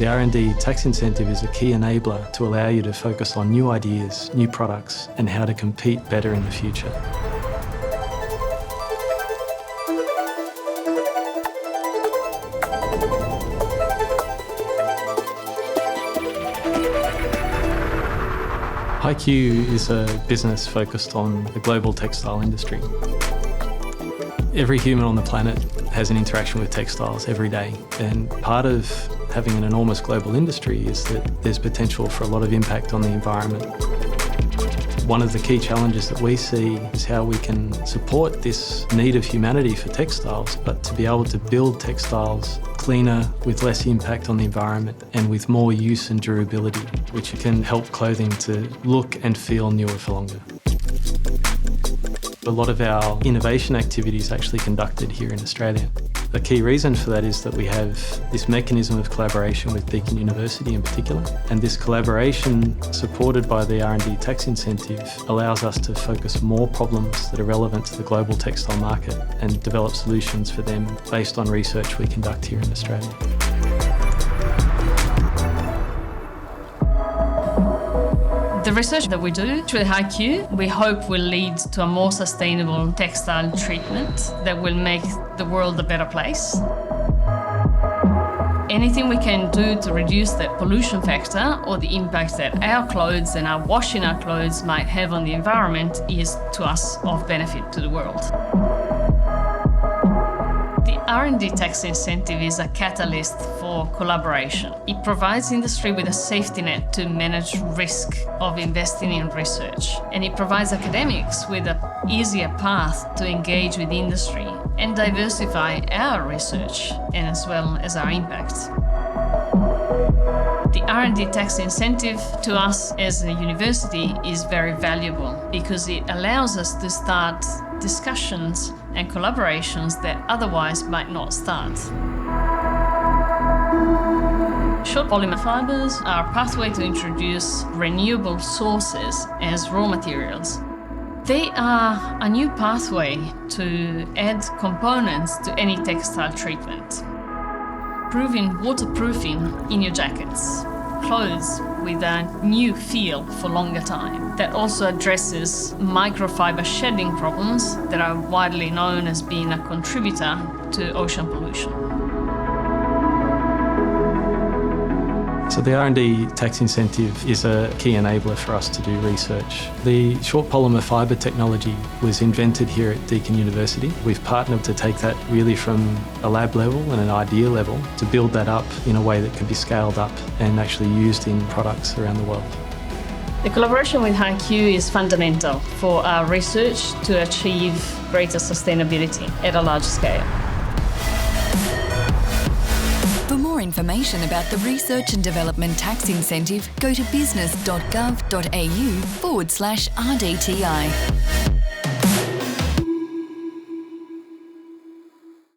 The R&D Tax Incentive is a key enabler to allow you to focus on new ideas, new products, and how to compete better in the future. HeiQ is a business focused on the global textile industry. Every human on the planet has an interaction with textiles every day, and part of having an enormous global industry is that there's potential for a lot of impact on the environment. One of the key challenges that we see is how we can support this need of humanity for textiles, but to be able to build textiles cleaner, with less impact on the environment, and with more use and durability, which can help clothing to look and feel newer for longer. A lot of our innovation activity is actually conducted here in Australia. The key reason for that is that we have this mechanism of collaboration with Deakin University in particular, and this collaboration, supported by the R&D Tax Incentive, allows us to focus more problems that are relevant to the global textile market and develop solutions for them based on research we conduct here in Australia. The research that we do through HeiQ, we hope will lead to a more sustainable textile treatment that will make the world a better place. Anything we can do to reduce the pollution factor or the impact that our clothes and our washing our clothes might have on the environment is, to us, of benefit to the world. The R&D Tax Incentive is a catalyst for collaboration. It provides industry with a safety net to manage risk of investing in research, and it provides academics with an easier path to engage with industry and diversify our research and as well as our impact. The R&D Tax Incentive to us as a university is very valuable because it allows us to start discussions and collaborations that otherwise might not start. Short polymer fibres are a pathway to introduce renewable sources as raw materials. They are a new pathway to add components to any textile treatment, proving waterproofing in your jackets, clothes with a new feel for longer time. That also addresses microfiber shedding problems that are widely known as being a contributor to ocean pollution. So the R&D Tax Incentive is a key enabler for us to do research. The short polymer fibre technology was invented here at Deakin University. We've partnered to take that really from a lab level and an idea level to build that up in a way that can be scaled up and actually used in products around the world. The collaboration with HeiQ is fundamental for our research to achieve greater sustainability at a large scale. For more information about the Research and Development Tax Incentive, go to business.gov.au/RDTI.